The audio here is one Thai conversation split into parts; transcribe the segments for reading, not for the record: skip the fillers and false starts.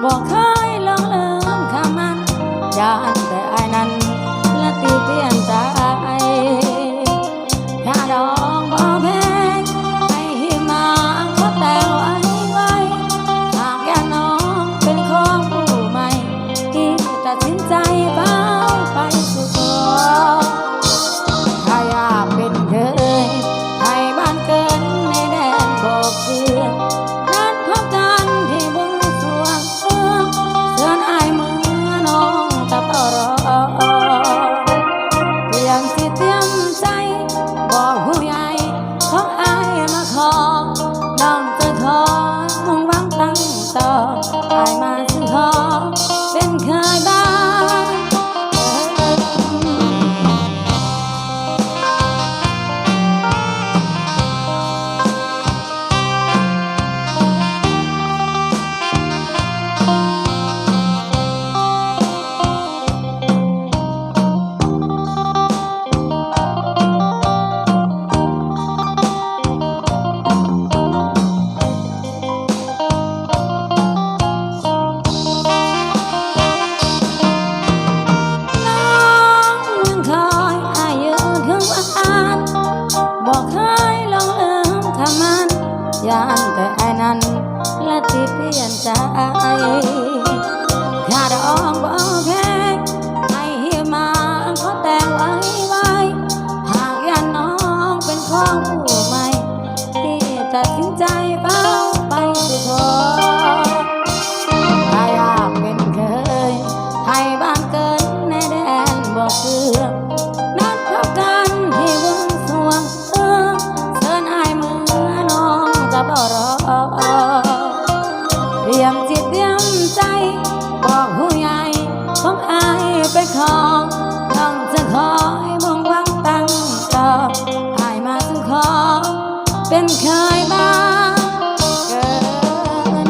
บอกเคยลองเลิมคำมันยานแต่อายนั้นละตีเปลี่ยนใจถ้าดองบ่แพงให้มาขอแต่ไว้หากอยากน้องเป็นของผู้ใหม่ที่ตัดสินใจเฝ้าไปสู่ขอถ้าอยากเป็นเคยให้บ้านเกินในแดนบอกเสือนัดพบกันที่บุญสวงเสือนอายมือน้องตะต่อรอเตรียมสิเตรียมใจบอกผู้ใหญ่ของอายมาขอน้องจะขอมุ่งหวังตั้งต่ออายมาซึ่งขอเป็นเคยบ้างบอกเคยลองเอิมคำมันยานแต่อายนั้นละติเปลี่ยนใจถ้าดองบ่แพงให้มาขอแต่ไว้หากอยากน้องเป็นของผู้ใหม่ที่ตัดสินใจเฝ้าไปสู่ขอถ้าอยากเป็นเคยให้บ้านเกินในแดนบอกเสือนัดพบกันที่วงสวงบ่รอเตรียมจิตเตรียมใจบอกผู้ใหญ่ของอายไปขอน้องจะขอให้มุ่งหวังตั้งต่ออายมาสู่ขอเป็นเคยบ้างเกิน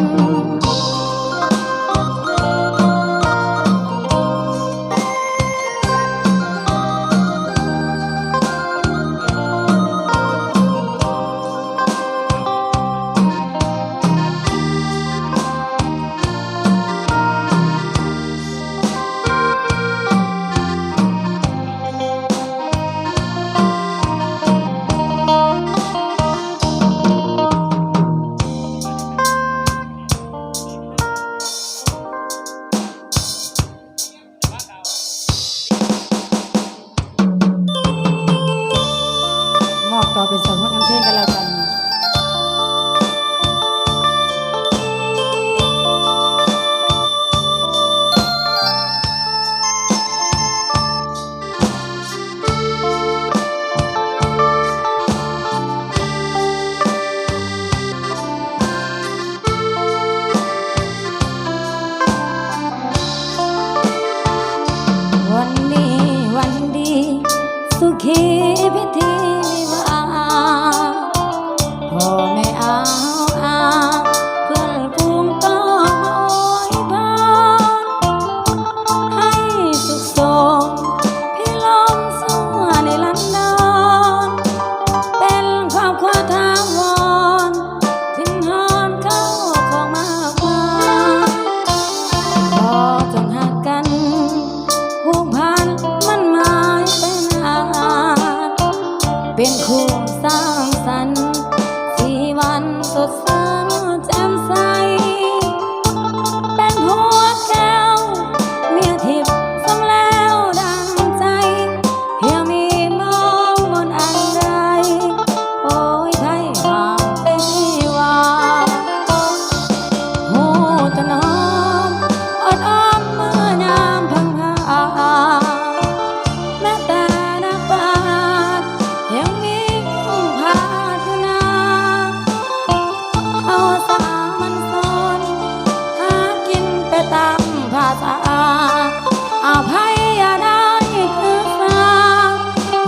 ต่อเป็นสองคนน้ำเพลงกันแล้วกันวันนี้วันดีสุขีพิธีพ่อแม่อาเพื่อนฝูงก็มาอวยพรให้สุขสมพี่ลมสู้ในลันดอนเป็นครอบครัวทางวอนทิ้งหอนเข้าของมากมายขอจงหักกันผูกพันมันหมายเป็นอาเป็นคู่สร้างสรรค์วันสดใสแจ่มใสเป็นหัวแก้วเมียทิพย์สมแล้วดังใจเพียงมีมองบนอันใดโอ้ยไทยห่างเป็นที่ว่าหูตะนอมอดอ้อมเมื่อยามพังพาแม้แต่นักปราชญ์ยังมีพาธนาเอาสามันสอนหากินไปตามภาษาอาภัยอย่าได้คือสา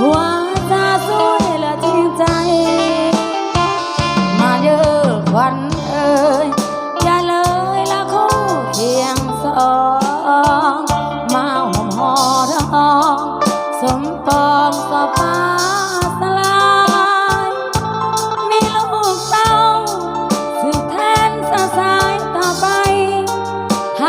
หัวใจสวยและจริงใจมาเยอะควันเอ่ยอย่าเลยละคู่เคียงสองมาห่มห่อทองสมปองสอบฟ้าสลายมีลูกเต้าสืบแทนสายต่อไป ห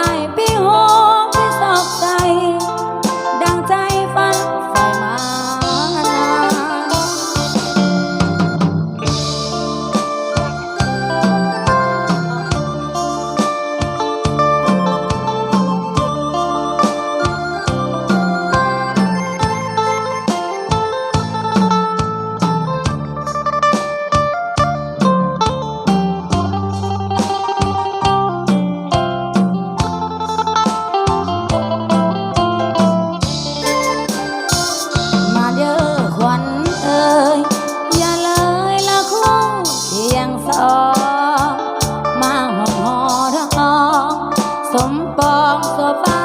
มปองโซฟา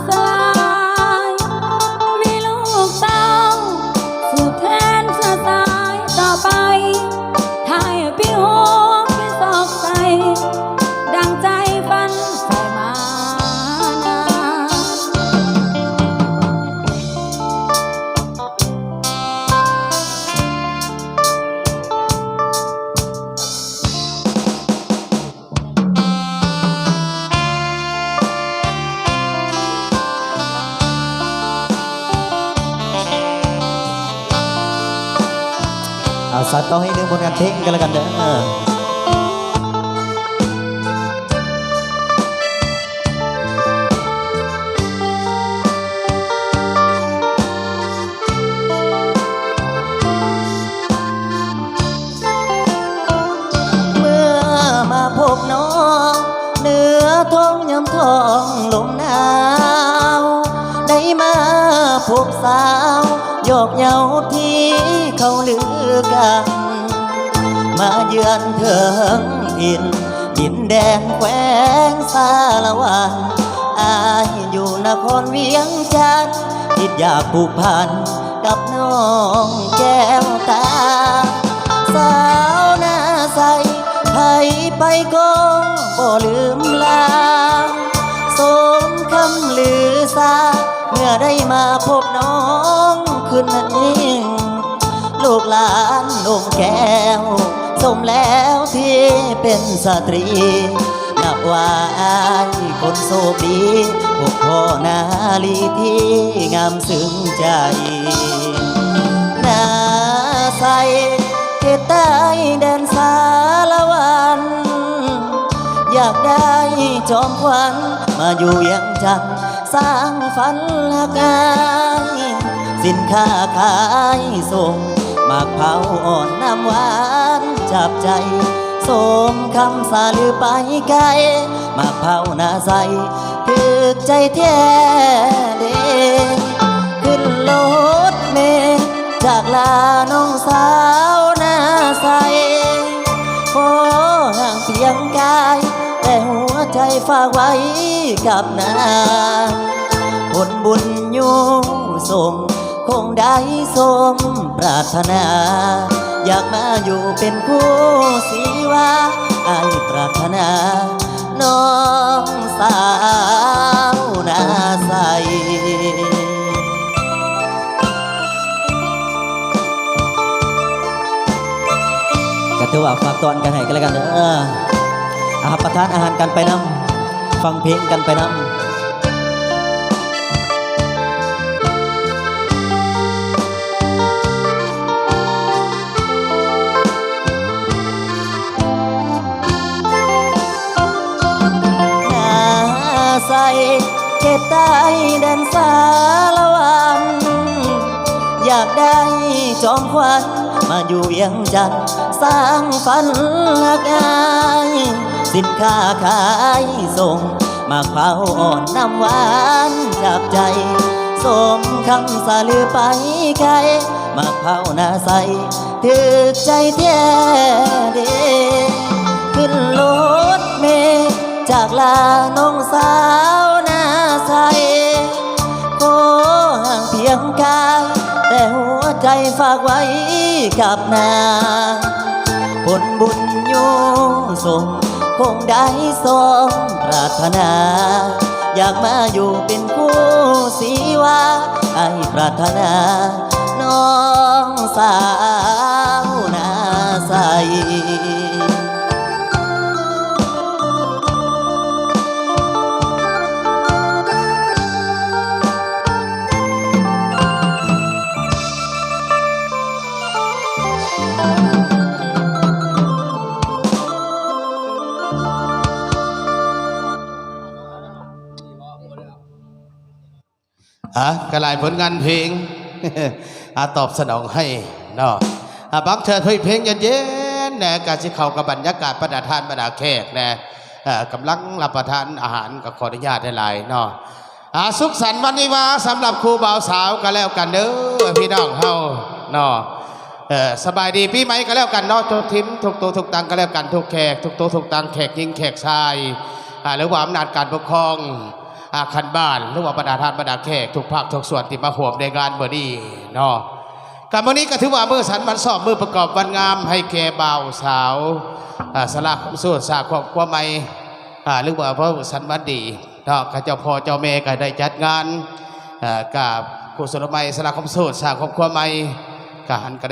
สลายมีลูกเต้าสืบแทนเสื้อสายต่อไปไทยพี่หัวพี่ซอกใสดังใจฝันใส่มานา เอาสัตว์ต่อให้หนึ่งผลงานเพลงกันแล้วกันเด้อเมื่อมาพบน้องเหนือท้องยำทองลมหนาวได้มาพบสาวโยกเยาที่เขาลือกันมาเยือนเถิงถิ่นดินแดนแขวงสารวันอายอยู่นครเวียงจันทร์คิดอยากผูกพันกับน้องแก้วตาสาวหน้าใสไผไปก็บ่ลืมลาสมคำลือซาเมื่อได้มาพบน้องคืนนี้ลูกหลานนงแก้วสมแล้วที่เป็นสตรีนับว่าอายคนโชคดีพวกพ่อนาลีที่งามซึ้งใจนาใสเขตใต้แดนสารวันอยากได้จอมขวัญมาอยู่เวียงจันทร์สร้างฝันละกายสินค้าขายส่งมากเผาอ่อนน้ำหวานจับใจสมคำสาลือไปไกลมากเผาหน้าใสถึกใจแท้เด้ขึ้นรถเมล์จากลาน้องสาวหน้าใสขอห่างเพียงกายแต่หัวใจฝากไว้กับนางผลบุญอยู่ส่งคงได้สมปรารถนาอยากมาอยู่เป็นคู่สีวาอายปรารถนาน้องสาวนาใสก็ถือว่าฝากตอนกันให้กันแล้วกันเด้อรับประทานอาหารกันไปนำฟังเพลงกันไปนำใส่เขตใต้แดนสารวันอยากได้จอมขวัญมาอยู่เวียงจันทร์สร้างฝันละกายสินค้าขายส่งมากเผาอ่อนน้ำหวานจับใจสมคำสาลือไปไกลมากเผาหน้าใสถึกใจแท้เด้ขึ้นรถเมล์จากลาน้องสาวหน้าใสขอห่างเพียงกายแต่หัวใจฝากไว้กับนางผลบุญอยู่ส่งคงได้สมปรารถนาอยากมาอยู่เป็นคู่สีวาไอ้ปรารถนาน้องสาวหน้าใสกระลายผลงานเพลง ตอบสนองให้เนาะบักเชิญเพลงเย็นๆนะการสิเข้ากับบรรยากาศประดาทานบรรดาแขกนะกำลังรับประทานอาหารก็ขออนุญาตได้หลายเนาะสุขสันต์วันนี้ว่าสำหรับครูบ่าวสาวก็แล้วกันเด้อพี่น้องเฮาเนาะสบายดีพี่ไหมก็แล้วกันเนาะทุกทิมทุกตัวทุกตังก็แล้วกันทุกแขกทุกตัวทุกตังแขกยิงแขกชาย หรือว่าอำนาจการปกครองคันบ้านหรือว่าบรรดาท่านบรรดาแขกทุกภาคทุกส่วนที่มาห่วมในงานเมื่อนี้เนาะการวันนี้ก็ถือว่ามือสันมันสอบมือประกอบวันงามให้แก่บ่าวสาวสลากสูตรสาครอบครัวใหม่หรือว่าพระสันวันดีเนาะข้าเจ้าพ่อเจ้าแม่ก็ได้จัดงานกับผู้สนใหม่สลากสูตรสาครอบครัวใหม่การก็ได้